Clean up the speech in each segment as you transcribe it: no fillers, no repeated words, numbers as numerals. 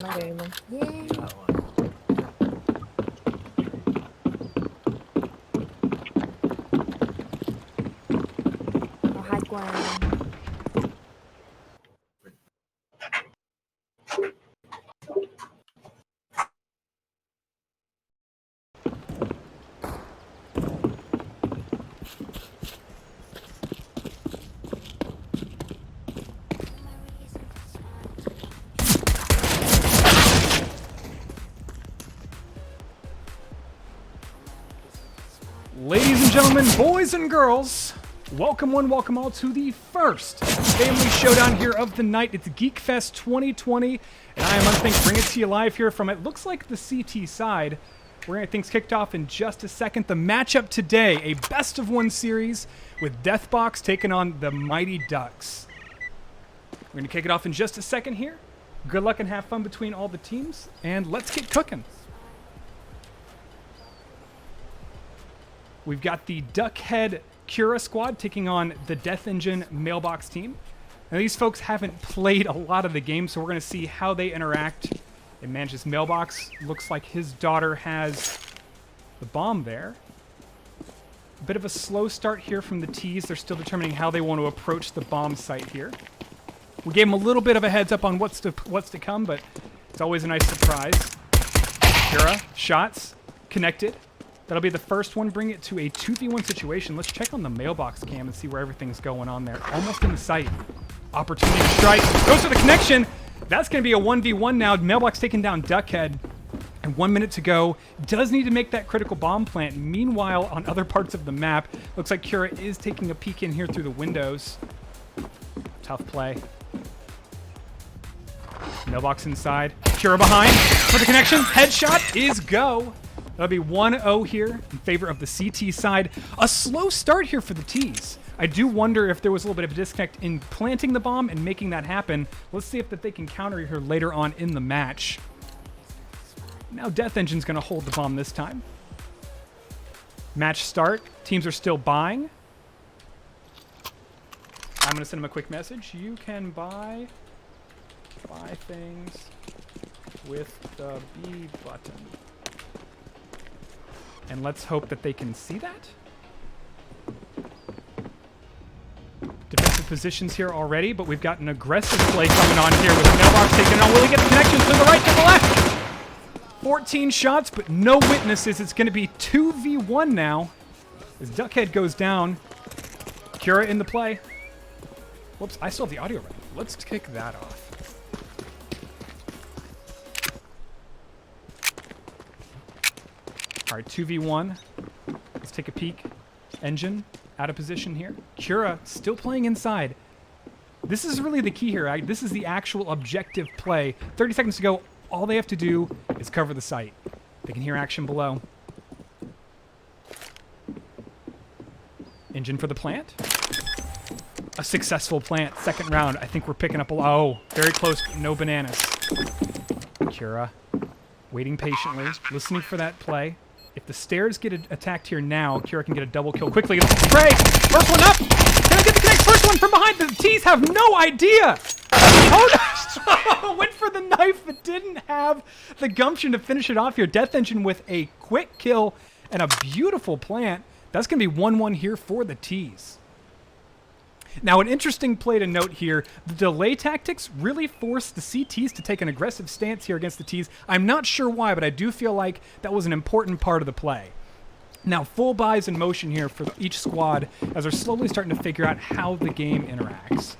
Wingman. Yay! Có hai qua. Ladies and gentlemen, boys and girls, welcome one, welcome all to the first family showdown here of the night. It's Geekfest 2020, and I am Unthink, bringing it to you live here from, it looks like the CT side. We're going to get things kicked off in just a second. The matchup today, a best-of-one series with Deathbox taking on the Mighty Ducks. We're going to kick it off in just a second here. Good luck and have fun between all the teams, and let's get cooking. We've got the Duckhead Cura squad taking on the Death Engine Mailbox team. Now, these folks haven't played a lot of the game, so we're going to see how they interact. And manages Mailbox. Looks like his daughter has the bomb there. A bit of a slow start here from the T's. They're still determining how they want to approach the bomb site here. We gave them a little bit of a heads up on what's to come, but it's always a nice surprise. Cura, shots, connected. That'll be the first one. Bring it to a 2v1 situation. Let's check on the Mailbox cam and see where everything's going on there. Almost in the sight. Opportunity to strike. Goes for the connection. That's going to be a 1v1 now. Mailbox taking down Duckhead. And 1 minute to go. Does need to make that critical bomb plant. Meanwhile, on other parts of the map, looks like Cura is taking a peek in here through the windows. Tough play. Mailbox inside. Cura behind. For the connection. Headshot is go. That'll be 1-0 here in favor of the CT side. A slow start here for the T's. I do wonder if there was a little bit of a disconnect in planting the bomb and making that happen. Let's see if that they can counter here later on in the match. Now Death Engine's going to hold the bomb this time. Match start. Teams are still buying. I'm going to send them a quick message. You can buy things with the B button. And let's hope that they can see that. Defensive positions here already, but we've got an aggressive play coming on here with Mailbox taking on. Will he get the connection to the right, to the left? 14 shots, but no witnesses. It's going to be 2v1 now as Duckhead goes down. Cura in the play. Whoops, I still have the audio right. Let's kick that off. All right, 2v1. Let's take a peek. Engine out of position here. Cura still playing inside. This is really the key here. Right? This is the actual objective play. 30 seconds to go. All they have to do is cover the site. They can hear action below. Engine for the plant. A successful plant. Second round. I think we're picking up a... Oh, very close. No bananas. Cura waiting patiently. Listening for that play. If the stairs get attacked here now, Cura can get a double kill quickly. Spray! First one up! Can I get the connect? First one from behind! The T's have no idea! Oh no! Went for the knife, but didn't have the gumption to finish it off here. Death Engine with a quick kill and a beautiful plant. That's going to be 1-1 here for the T's. Now, an interesting play to note here, the delay tactics really forced the CTs to take an aggressive stance here against the T's. I'm not sure why, but I do feel like that was an important part of the play. Now, full buys in motion here for each squad as they're slowly starting to figure out how the game interacts.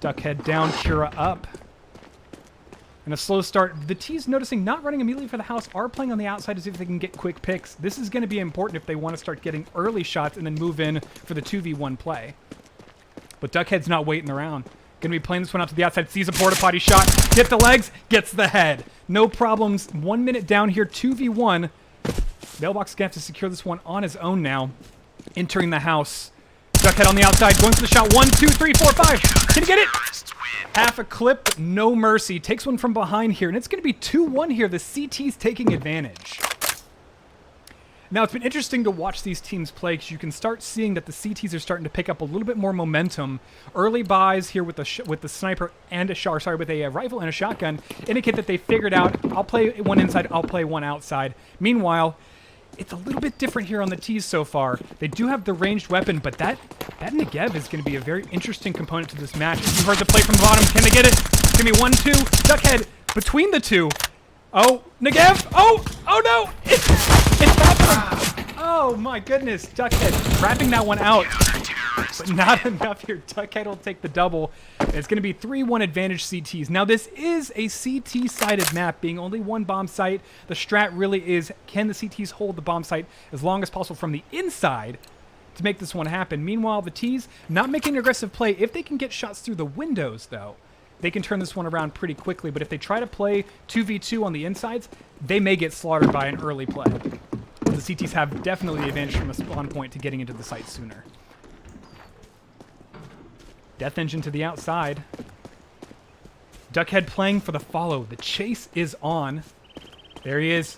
Duckhead down, Cura up. And a slow start. The T's noticing not running immediately for the house, are playing on the outside to see if they can get quick picks. This is going to be important if they want to start getting early shots and then move in for the 2v1 play. But Duckhead's not waiting around. Going to be playing this one out to the outside. Sees a porta potty shot. Hit the legs. Gets the head. No problems. 1 minute down here. 2v1. Mailbox is going to have to secure this one on his own now. Entering the house. Duckhead on the outside. Going for the shot. 1, 2, 3, 4, 5. Can he get it? Half a clip, but no mercy. Takes one from behind here, and it's going to be 2-1 here. The CT's taking advantage. Now, it's been interesting to watch these teams play because you can start seeing that the CTs are starting to pick up a little bit more momentum. Early buys here with the sniper and with a rifle and a shotgun indicate that they figured out, I'll play one inside, I'll play one outside. Meanwhile, it's a little bit different here on the T's so far. They do have the ranged weapon, but that Negev is going to be a very interesting component to this match. You heard the play from the bottom. Can they get it? It's going to be 1-2. Duckhead between the two. Oh, Negev! Oh no! It's that. Oh my goodness, Duckhead wrapping that one out. But not enough here. Duckhead will take the double. It's going to be 3-1 advantage CTs. Now, this is a CT-sided map, being only one bomb site. The strat really is, can the CTs hold the bomb site as long as possible from the inside to make this one happen? Meanwhile, the Ts not making an aggressive play. If they can get shots through the windows, though, they can turn this one around pretty quickly. But if they try to play 2v2 on the insides, they may get slaughtered by an early play. The CTs have definitely the advantage from a spawn point to getting into the site sooner. Death Engine to the outside. Duckhead playing for the follow. The chase is on. There he is.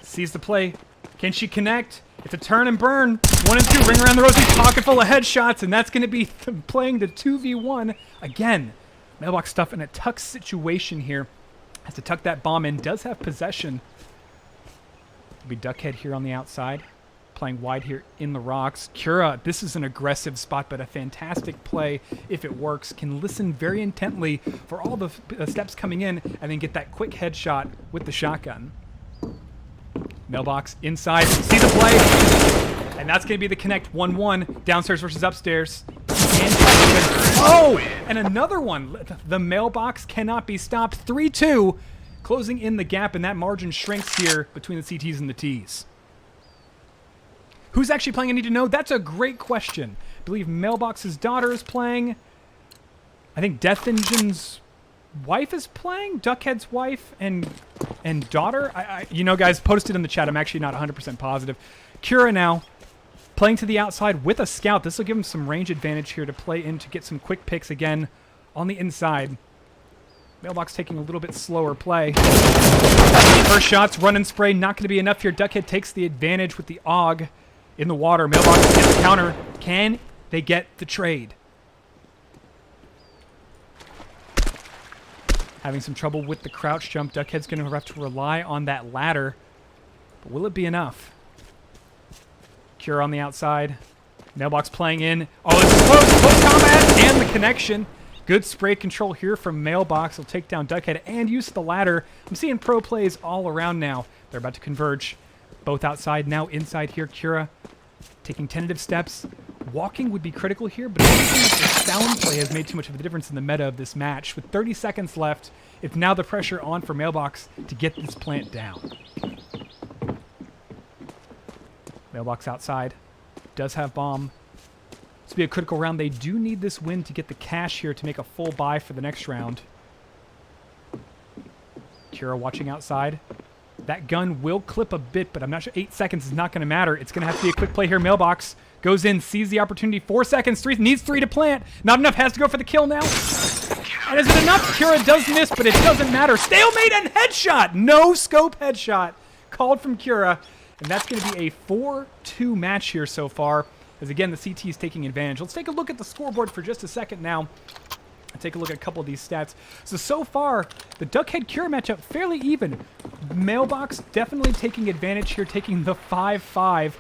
Sees the play. Can she connect? It's a turn and burn. 1 and 2. Ring around the rosy. Pocket full of headshots. And that's going to be playing the 2v1 again. Mailbox stuff in a tuck situation here. Has to tuck that bomb in. Does have possession. It'll be Duckhead here on the outside. Playing wide here in the rocks. Cura, this is an aggressive spot, but a fantastic play if it works. Can listen very intently for all the steps coming in and then get that quick headshot with the shotgun. Mailbox inside. See the play. And that's going to be the connect 1-1. Downstairs versus upstairs. And another one. The Mailbox cannot be stopped. 3-2. Closing in the gap, and that margin shrinks here between the CTs and the Ts. Who's actually playing? I need to know. That's a great question. I believe Mailbox's daughter is playing. I think Death Engine's wife is playing. Duckhead's wife and daughter. You know, guys, post it in the chat. I'm actually not 100% positive. Cura now playing to the outside with a scout. This will give him some range advantage here to play in to get some quick picks again on the inside. Mailbox taking a little bit slower play. First shots, run and spray. Not going to be enough here. Duckhead takes the advantage with the AUG. In the water, Mailbox gets the counter. Can they get the trade? Having some trouble with the crouch jump. Duckhead's going to have to rely on that ladder. But will it be enough? Cure on the outside. Mailbox playing in. Oh, this is close combat and the connection. Good spray control here from Mailbox. Will take down Duckhead and use the ladder. I'm seeing pro plays all around now. They're about to converge. Both outside, now inside here. Cura taking tentative steps. Walking would be critical here, but I don't think the sound play has made too much of a difference in the meta of this match. With 30 seconds left, it's now the pressure on for Mailbox to get this plant down. Mailbox outside. Does have bomb. This will be a critical round. They do need this win to get the cash here to make a full buy for the next round. Cura watching outside. That gun will clip a bit, but I'm not sure. 8 seconds is not going to matter. It's going to have to be a quick play here. Mailbox goes in, sees the opportunity. 4 seconds. 3 needs 3 to plant. Not enough. Has to go for the kill now. And is it enough? Cura does miss, but it doesn't matter. Stalemate and headshot. No scope headshot called from Cura. And that's going to be a 4-2 match here so far. As again, the CT is taking advantage. Let's take a look at the scoreboard for just a second now. Take a look at a couple of these stats. So far, the Duckhead Cura matchup fairly even. Mailbox definitely taking advantage here, taking the 5-5.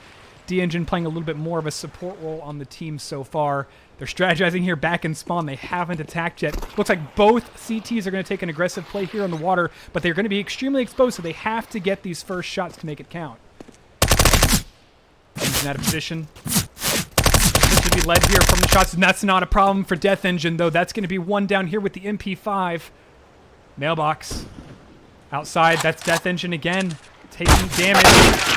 D-Engine playing a little bit more of a support role on the team so far. They're strategizing here back in spawn. They haven't attacked yet. Looks like both CTs are going to take an aggressive play here on the water, but they're going to be extremely exposed, so they have to get these first shots to make it count. Engine out of position. To be led here from the shots, and that's not a problem for Death Engine, though. That's going to be one down here with the MP5. Mailbox outside. That's Death Engine again, taking damage.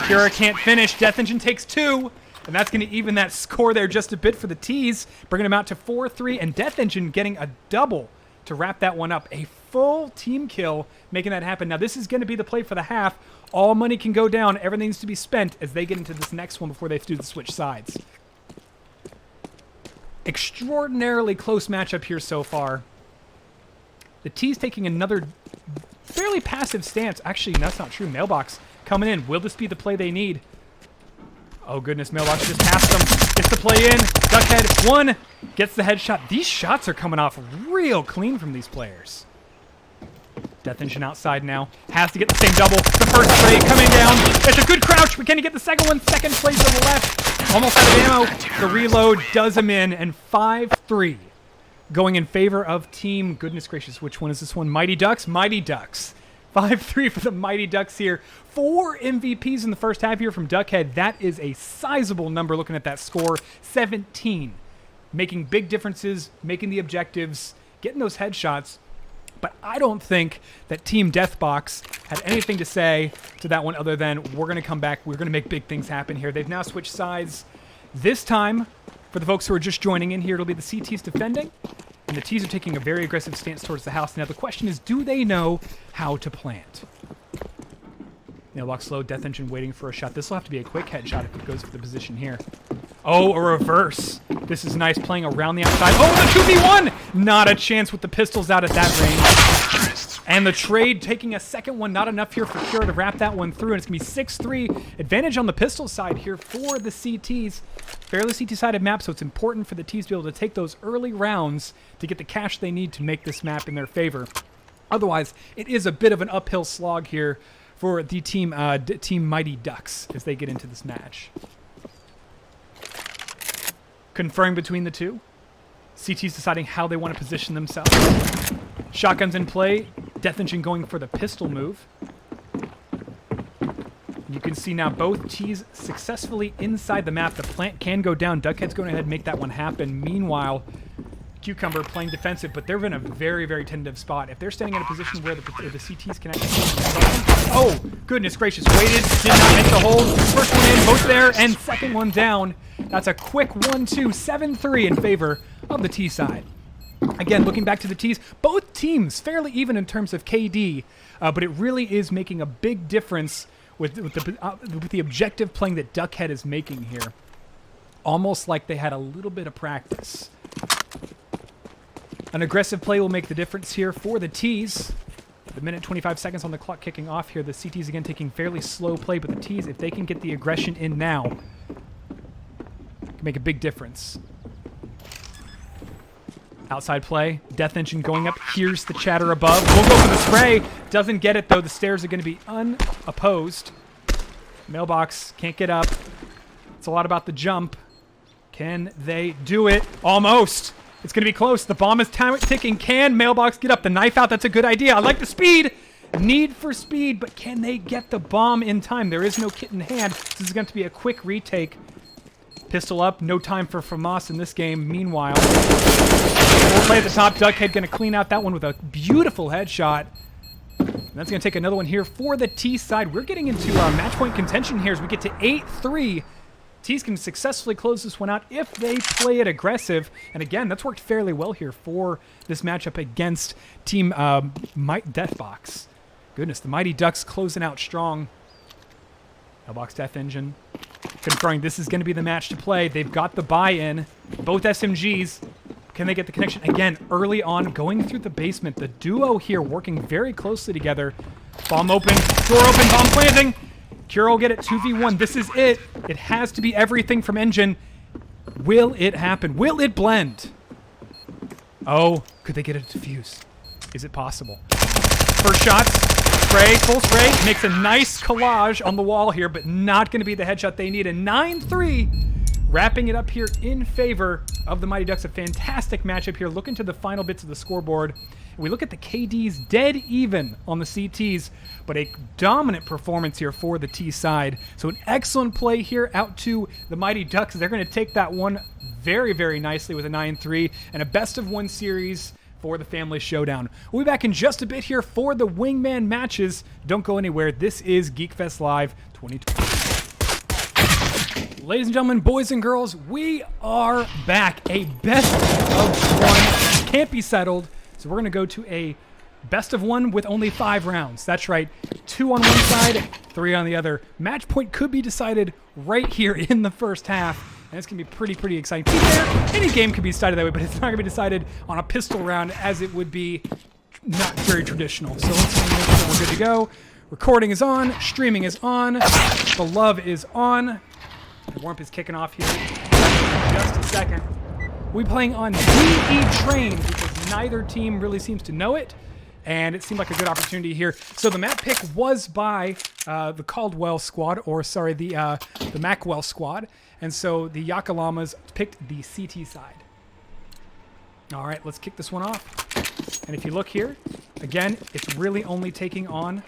Cura can't finish. Death Engine takes 2, and that's going to even that score there just a bit for the T's, bringing them out to 4-3, and Death Engine getting a double to wrap that one up. A full team kill, making that happen. Now, this is going to be the play for the half. All money can go down. Everything needs to be spent as they get into this next one before they have to do the switch sides. Extraordinarily close matchup here so far. The T's taking another fairly passive stance. Actually, that's not true. Mailbox coming in. Will this be the play they need? Oh, goodness. Mailbox just passed him. Gets the play in. Duckhead, 1. Gets the headshot. These shots are coming off real clean from these players. Death Engine outside now. Has to get the same double. The first spray coming down. It's a good crouch, but can he get the second one? Second place on the left. Almost out of ammo. The reload does him in, and 5-3 going in favor of team. Goodness gracious, which one is this one? Mighty Ducks? Mighty Ducks. 5-3 for the Mighty Ducks here. 4 MVPs in the first half here from Duckhead. That is a sizable number looking at that score. 17. Making big differences, making the objectives, getting those headshots. But I don't think that Team Deathbox had anything to say to that one other than we're going to come back, we're going to make big things happen here. They've now switched sides. This time, for the folks who are just joining in here, it'll be the CTs defending, and the Ts are taking a very aggressive stance towards the house. Now the question is, do they know how to plant? Mailbox slow, Death Engine waiting for a shot. This will have to be a quick headshot if it goes for the position here. Oh, a reverse. This is nice, playing around the outside. Oh, the 2v1! Not a chance with the pistols out at that range. And the trade taking a second one. Not enough here for Kira to wrap that one through. And it's going to be 6-3. Advantage on the pistol side here for the CTs. Fairly CT-sided map, so it's important for the Ts to be able to take those early rounds to get the cash they need to make this map in their favor. Otherwise, it is a bit of an uphill slog here for the team Mighty Ducks as they get into this match. Conferring between the two. CT's deciding how they want to position themselves. Shotguns in play. Death Engine going for the pistol move. You can see now both Ts successfully inside the map. The plant can go down. Duckhead's going ahead and make that one happen. Meanwhile, Cucumber playing defensive, but they're in a very, very tentative spot. If they're standing in a position where the CTs can actually... Oh, goodness gracious. Waited, did not make the hold. First one in, both there, and second one down. That's a quick 1-2, 7-3 in favor of the T side. Again, looking back to the Ts, both teams fairly even in terms of KD, but it really is making a big difference with the objective playing that Duckhead is making here. Almost like they had a little bit of practice. An aggressive play will make the difference here for the Ts. The minute 25 seconds on the clock kicking off here. The CTs again taking fairly slow play, but the Ts, if they can get the aggression in now, can make a big difference. Outside play. Death Engine going up. Here's the chatter above. We'll go for the spray. Doesn't get it, though. The stairs are going to be unopposed. Mailbox can't get up. It's a lot about the jump. Can they do it? Almost. It's going to be close. The bomb is ticking. Can Mailbox get up? The knife out. That's a good idea. I like the speed. Need for speed, but can they get the bomb in time? There is no kit in hand. This is going to be a quick retake. Pistol up. No time for FAMAS in this game. Meanwhile, we'll play at the top. Duckhead going to clean out that one with a beautiful headshot. And that's going to take another one here for the T side. We're getting into match point contention here as we get to 8-3. Ts can successfully close this one out if they play it aggressive. And again, that's worked fairly well here for this matchup against Team Deathbox. Goodness, the Mighty Ducks closing out strong. Mailbox Death Engine confirming this is going to be the match to play. They've got the buy-in. Both SMGs. Can they get the connection? Again, early on, going through the basement. The duo here working very closely together. Bomb open, door open, bomb planting. Cura will get it 2v1. This is it. It has to be everything from Engine. Will it happen? Will it blend? Oh, could they get it to defuse? Is it possible? First shots. Spray, full spray. Makes a nice collage on the wall here, but not going to be the headshot they need. A 9-3. Wrapping it up here in favor of the Mighty Ducks. A fantastic matchup here. Look into the final bits of the scoreboard. We look at the KDs dead even on the CTs, but a dominant performance here for the T side. So an excellent play here out to the Mighty Ducks. They're going to take that one very, very nicely with a 9-3 and a best-of-1 series for the Family Showdown. We'll be back in just a bit here for the Wingman matches. Don't go anywhere. This is Geekfest Live 2020. Ladies and gentlemen, boys and girls, we are back. A best-of-1 can't be settled. So we're going to go to a best-of-1 with only 5 rounds. That's right. 2 on one side, 3 on the other. Match point could be decided right here in the first half. And it's going to be pretty exciting. To be fair, any game could be decided that way, but it's not going to be decided on a pistol round as it would be not very traditional. So let's make sure we're good to go. Recording is on. Streaming is on. The love is on. The warmth is kicking off here in just a second. We're playing on DE Train because neither team really seems to know it, and it seemed like a good opportunity here. So the map pick was by the Caldwell squad, or sorry, the Macwell squad, and so the Yakalamas picked the CT side. All right, let's kick this one off. And if you look here, again, it's really only taking on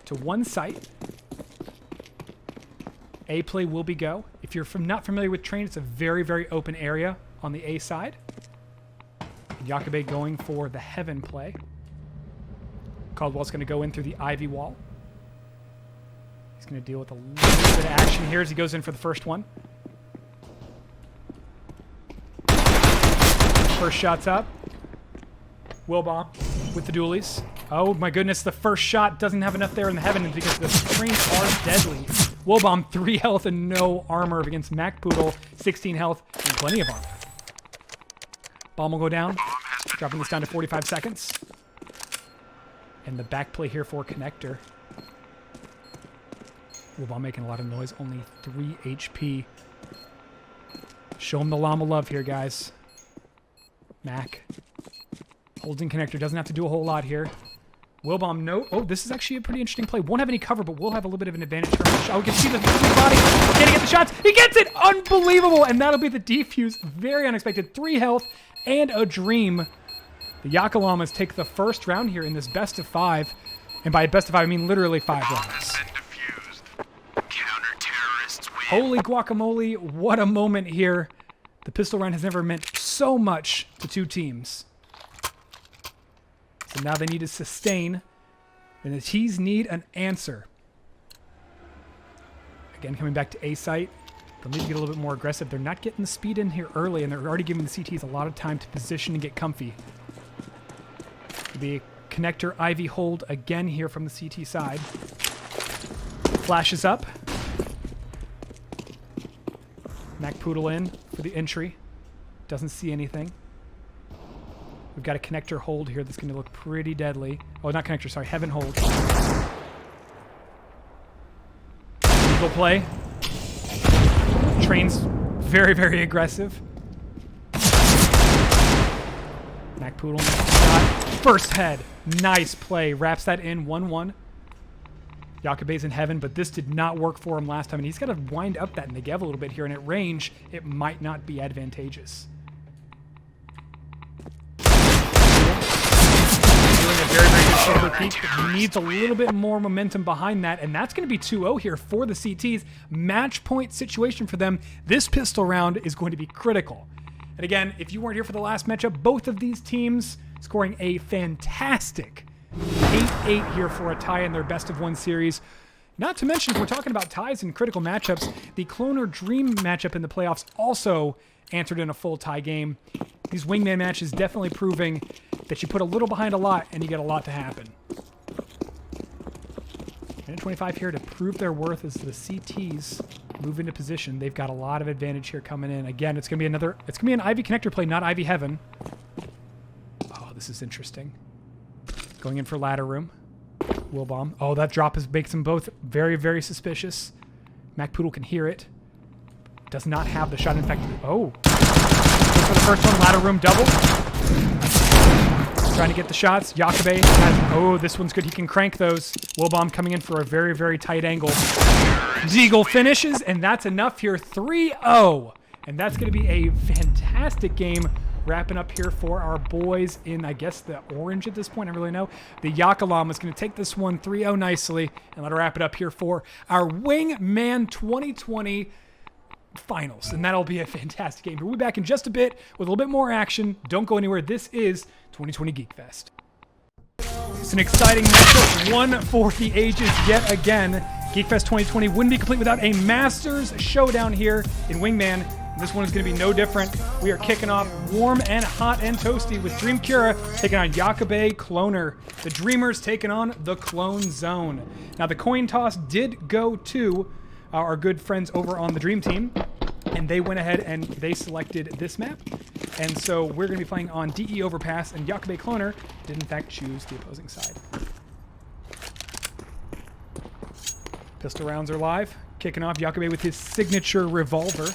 to one site. A play will be go. If you're not familiar with Train, it's a very, very open area on the A side. Yakabe going for the Heaven play. Caldwell's going to go in through the Ivy wall. He's going to deal with a little bit of action here as he goes in for the first one. First shot's up. Wilbaum with the dualies. Oh my goodness, the first shot doesn't have enough there in the Heaven because the screens are deadly. Wilbaum, 3 health and no armor against MacPoodle, 16 health and plenty of armor. Bomb will go down, dropping this down to 45 seconds. And the back play here for Connector. Wilbaum making a lot of noise, only 3 HP. Show him the llama love here, guys. Mac holds in Connector, doesn't have to do a whole lot here. Wilbaum, no. Oh, this is actually a pretty interesting play. Won't have any cover, but we'll have a little bit of an advantage here. Oh, we can see the body. Can he get the shots? He gets it! Unbelievable! And that'll be the defuse. Very unexpected. 3 health and a dream. The Yakalamas take the first round here in this best of 5. And by best of 5, I mean literally 5 rounds. Holy guacamole, what a moment here. The pistol round has never meant so much to 2 teams. So now they need to sustain, and the T's need an answer. Again, coming back to A site, they'll need to get a little bit more aggressive. They're not getting the speed in here early, and they're already giving the CTs a lot of time to position and get comfy. The Connector Ivy hold again here from the CT side. Flashes up. MacPoodle in for the entry. Doesn't see anything. We've got a Connector hold here that's going to look pretty deadly. Oh, not Connector, sorry. Heaven hold. Eagle play. Train's very, very aggressive. MacPoodle shot. First head. Nice play. Wraps that in 1-1. Yakabe's in Heaven, but this did not work for him last time. And he's got to wind up that Negev a little bit here. And at range, it might not be advantageous. Doing a very, very good shoulder peek. He needs a little bit more momentum behind that, and that's going to be 2-0 here for the CTs. Match point situation for them. This pistol round is going to be critical. And again, if you weren't here for the last matchup, both of these teams scoring a fantastic 8-8 here for a tie in their best of 1 series. Not to mention, if we're talking about ties and critical matchups, the Cloner Dream matchup in the playoffs also answered in a full tie game. These Wingman matches definitely proving that you put a little behind a lot and you get a lot to happen. Minute 25 here to prove their worth as the CTs move into position. They've got a lot of advantage here coming in. Again, it's going to be an Ivy Connector play, not Ivy Heaven. Oh, this is interesting. Going in for ladder room. Wilbaum. Oh, that drop makes them both very, very suspicious. MacPoodle can hear it. Does not have the shot. In fact, oh. Goes for the first one. Ladder room double. Trying to get the shots. Yakabe has, oh, this one's good. He can crank those. Wilbaum coming in for a very, very tight angle. Deagle finishes, and that's enough here. 3-0. And that's going to be a fantastic game. Wrapping up here for our boys in, I guess, the orange at this point. I don't really know. The Yakalam is going to take this one 3-0 nicely. And let her wrap it up here for our Wingman 2020 finals. And that'll be a fantastic game. We'll be back in just a bit with a little bit more action. Don't go anywhere. This is 2020 Geekfest. It's an exciting matchup. One for the ages yet again. Geekfest 2020 wouldn't be complete without a Masters showdown here in Wingman. This one is going to be no different. We are kicking off warm and hot and toasty with Dream Cura taking on Yakabe Cloner. The Dreamers taking on the Clone Zone. Now, the coin toss did go to our good friends over on the Dream Team, and they went ahead and they selected this map. And so we're going to be playing on DE Overpass, and Yakabe Cloner did in fact choose the opposing side. Pistol rounds are live. Kicking off Yakube with his signature revolver.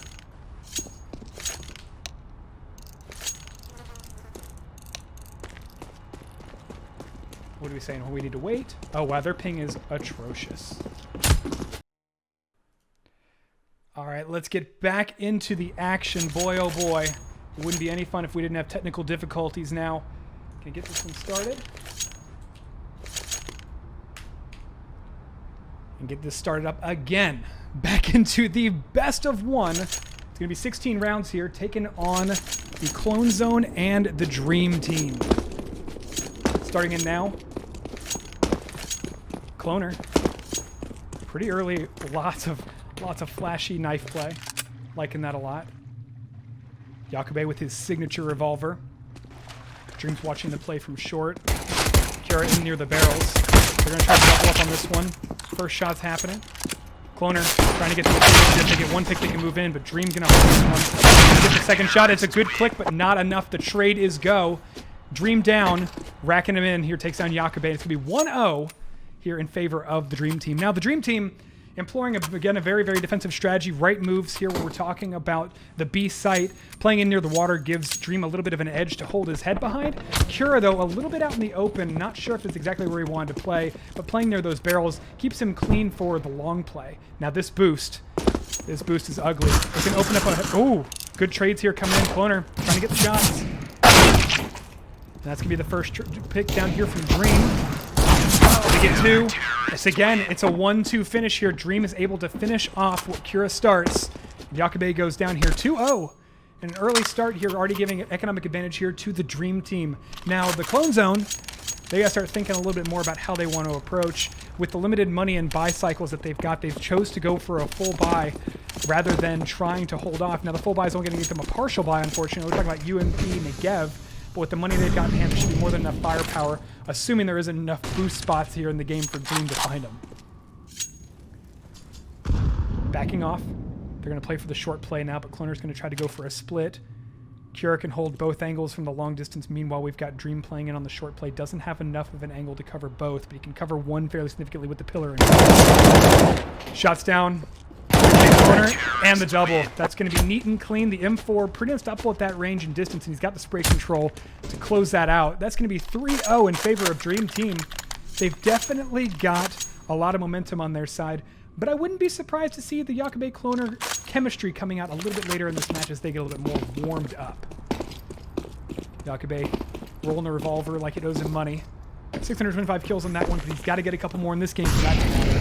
What are we saying? Oh, we need to wait. Oh, wow, their ping is atrocious. All right, let's get back into the action. Boy, oh boy. It wouldn't be any fun if we didn't have technical difficulties now. Can I get this one started? And get this started up again. Back into the best of one. It's going to be 16 rounds here, taking on the Clone Zone and the Dream Team. Starting in now. Cloner. Pretty early, lots of flashy knife play. Liking that a lot. Yakube with his signature revolver. Dream's watching the play from short. Kira in near the barrels. They're going to try to double up on this one. First shot's happening. Cloner trying to get to the pick. If they get one pick, they can move in, but Dream's going to hold this one. Get the second shot. It's a good click, but not enough. The trade is go. Dream down. Racking him in. Here takes down Yakube. It's going to be 1-0 here in favor of the Dream Team. Now, the Dream Team employing, again, a very, very defensive strategy. Right moves here where we're talking about the B site. Playing in near the water gives Dream a little bit of an edge to hold his head behind. Kira, though, a little bit out in the open. Not sure if it's exactly where he wanted to play, but playing near those barrels keeps him clean for the long play. Now, this boost is ugly. It can open up a... Oh, good trades here coming in. Cloner trying to get the shots. And that's going to be the first pick down here from Dream. They get two. Yes, again, it's a 1-2 finish here. Dream is able to finish off what Kira starts. Yakube goes down here 2-0. An early start here, already giving economic advantage here to the Dream Team. Now, the Clone Zone, they got to start thinking a little bit more about how they want to approach. With the limited money and buy cycles that they've got, they've chose to go for a full buy rather than trying to hold off. Now, the full buy is only going to give them a partial buy, unfortunately. We're talking about UMP, Negev. But with the money they've got in hand, there should be more than enough firepower, assuming there isn't enough boost spots here in the game for Dream to find them. Backing off. They're going to play for the short play now, but Cloner's going to try to go for a split. Kira can hold both angles from the long distance. Meanwhile, we've got Dream playing in on the short play. Doesn't have enough of an angle to cover both, but he can cover one fairly significantly with the pillar. Shots down. Corner and the double. That's going to be neat and clean. The M4 pretty unstoppable at that range and distance, and he's got the spray control to close that out. That's going to be 3-0 in favor of Dream Team. They've definitely got a lot of momentum on their side, but I wouldn't be surprised to see the Yakube Cloner chemistry coming out a little bit later in this match as they get a little bit more warmed up. Yakube rolling the revolver like it owes him money. 625 kills on that one, but he's got to get a couple more in this game for that to matter.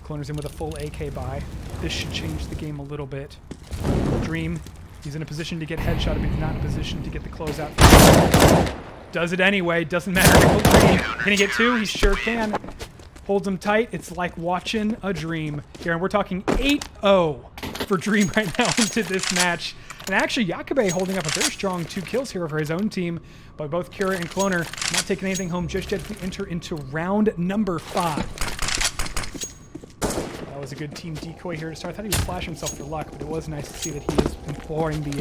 Cloner's in with a full AK buy. This should change the game a little bit. Dream, he's in a position to get headshot, but he's not in a position to get the closeout. Does it anyway. Doesn't matter. Can he get two? He sure can. Holds him tight. It's like watching a dream here. And we're talking 8-0 for Dream right now into this match. And actually, Yakube holding up a very strong 2 kills here for his own team. But both Kira and Cloner not taking anything home just yet as we enter into round number 5. That was a good team decoy here to start. I thought he would flash himself for luck, but it was nice to see that he is employing the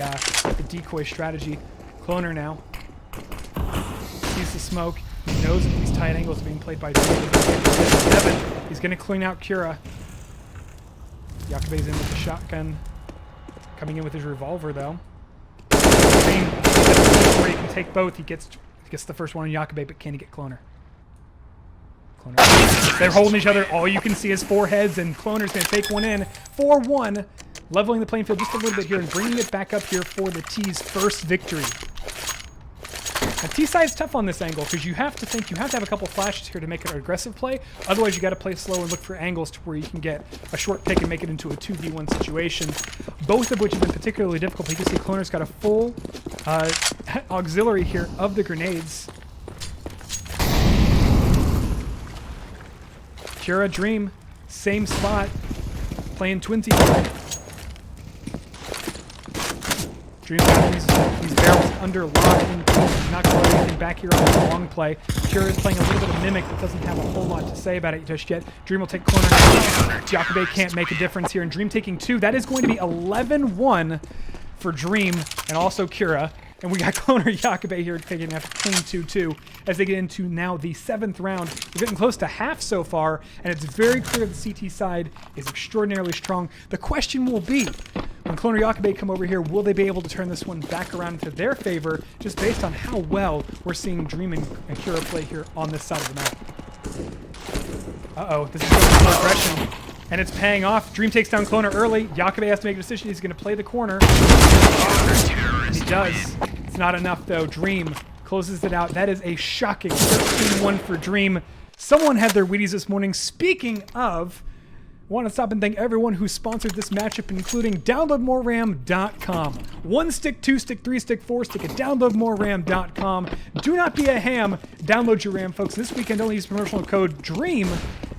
decoy strategy. Cloner now sees the smoke. He knows that these tight angles are being played by Devin. He's going to clean out Kira. Yakube's in with the shotgun. Coming in with his revolver, though. Where he can take both. He gets the first one on Yakube, but can he get Cloner? They're holding each other. All you can see is 4 heads, and Cloner's going to take one in. 4-1, leveling the playing field just a little bit here and bringing it back up here for the T's first victory. Now, T-side's tough on this angle because you have to have a couple flashes here to make it an aggressive play. Otherwise, you got to play slow and look for angles to where you can get a short pick and make it into a 2v1 situation. Both of which have been particularly difficult. You can see Cloner's got a full auxiliary here of the grenades. Kira, Dream, same spot, playing twinty. Dream got these barrels under lock and not going to do anything back here on the long play. Kira is playing a little bit of Mimic but doesn't have a whole lot to say about it just yet. Dream will take corner. Yakube can't make a difference here, and Dream taking 2. That is going to be 11-1 for Dream and also Kira. And we got Cloner Yakabe here taking a clean 2-2 as they get into now the 7th round. We're getting close to half so far, and it's very clear the CT side is extraordinarily strong. The question will be, when Cloner Yakabe come over here, will they be able to turn this one back around into their favor, just based on how well we're seeing Dream and Kira play here on this side of the map. Uh-oh, this is going to be aggression, and it's paying off. Dream takes down Cloner early. Yakabe has to make a decision. He's going to play the corner. And he does. It's not enough, though. Dream closes it out. That is a shocking 13-1 for Dream. Someone had their Wheaties this morning. Speaking of, I want to stop and thank everyone who sponsored this matchup, including DownloadMoreRAM.com. 1 stick, 2 stick, 3 stick, 4 stick at DownloadMoreRAM.com. Do not be a ham. Download your RAM, folks. This weekend, only use promotional code DREAM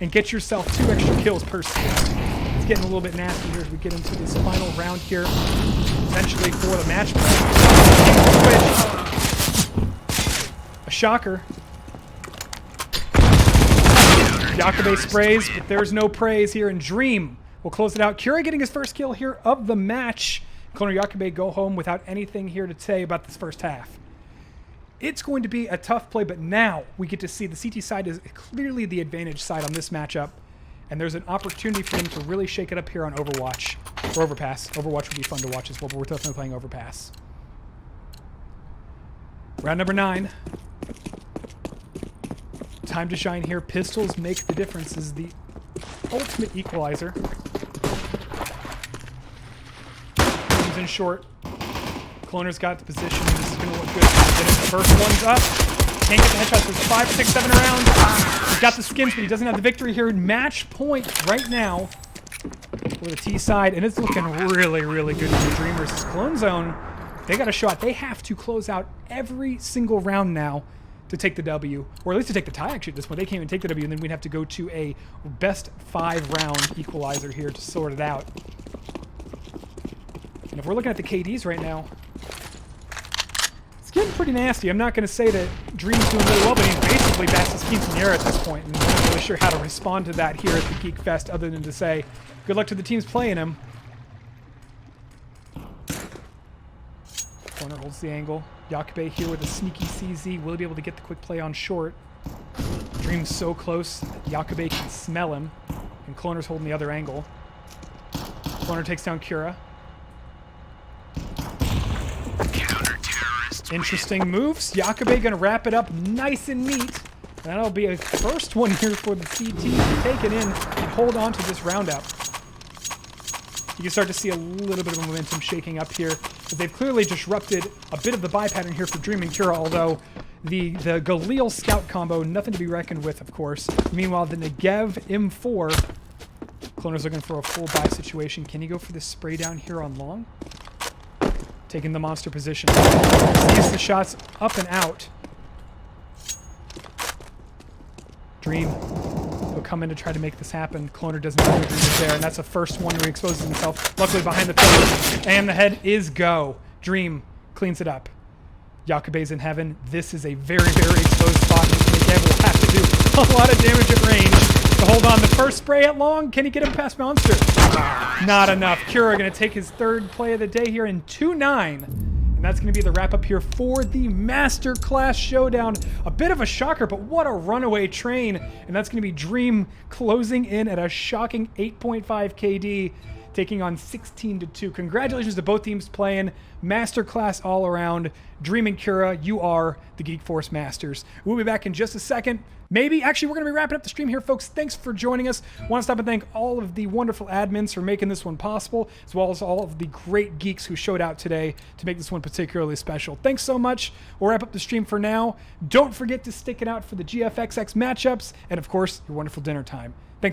and get yourself 2 extra kills per stick. It's getting a little bit nasty here as we get into this final round here, essentially for the match play. A shocker. Yakabe sprays, but there's no praise here, and Dream will close it out. Kira getting his first kill here of the match. Cloner Yakabe go home without anything here to say about this first half. It's going to be a tough play, but now we get to see the CT side is clearly the advantage side on this matchup, and there's an opportunity for them to really shake it up here on Overwatch, or Overpass. Overwatch would be fun to watch as well, but we're definitely playing Overpass. Round number 9. Time to shine here. Pistols make the difference. This is the ultimate equalizer. Comes in short. Cloner's got the position. This is going to look good. The first one's up. Can't get the headshots. There's 5, 6, 7 around. He's got the skins, but he doesn't have the victory here. Match point right now for the T side, and it's looking really, really good for the Dream versus Clone Zone. They got a shot. They have to close out every single round now to take the W, or at least to take the tie actually at this point. They can't even take the W, and then we'd have to go to a best 5 round equalizer here to sort it out. And if we're looking at the KDs right now, it's getting pretty nasty. I'm not going to say that Dream's doing really well, but he's basically fastest quinceanera at this point, and I'm not really sure how to respond to that here at the Geekfest other than to say good luck to the teams playing him. Corner holds the angle. Yakabe here with a sneaky CZ. Will be able to get the quick play on short. Dream's so close, Yakabe can smell him. And Cloner's holding the other angle. Cloner takes down Kira. Interesting moves. Yakabe gonna wrap it up nice and neat. That'll be a first one here for the CT to take it in and hold on to this round out. You can start to see a little bit of momentum shaking up here, but they've clearly disrupted a bit of the buy pattern here for Dream and Kira, although the Galil Scout combo, nothing to be reckoned with, of course. Meanwhile, the Negev M4, Cloner's looking for a full buy situation. Can he go for the spray down here on long? Taking the monster position. Sees the shots up and out. Dream will come in to try to make this happen. Cloner doesn't know Dream is there, and that's the first one where he exposes himself. Luckily behind the pillar, and the head is go. Dream cleans it up. Yakabe's in heaven. This is a very, very exposed spot. Negev will have to do a lot of damage at range to hold on. The first spray at long. Can he get him past Monster? Not enough. Kira going to take his 3rd play of the day here in 2-9. And that's going to be the wrap-up here for the Masterclass Showdown. A bit of a shocker, but what a runaway train. And that's going to be Dream closing in at a shocking 8.5 KD, taking on 16-2. Congratulations to both teams playing. Masterclass all around. Dream and Kira, you are the Geek Force Masters. We'll be back in just a second. Maybe. Actually, we're going to be wrapping up the stream here, folks. Thanks for joining us. I want to stop and thank all of the wonderful admins for making this one possible, as well as all of the great geeks who showed out today to make this one particularly special. Thanks so much. We'll wrap up the stream for now. Don't forget to stick it out for the GFXX matchups, and of course, your wonderful dinner time.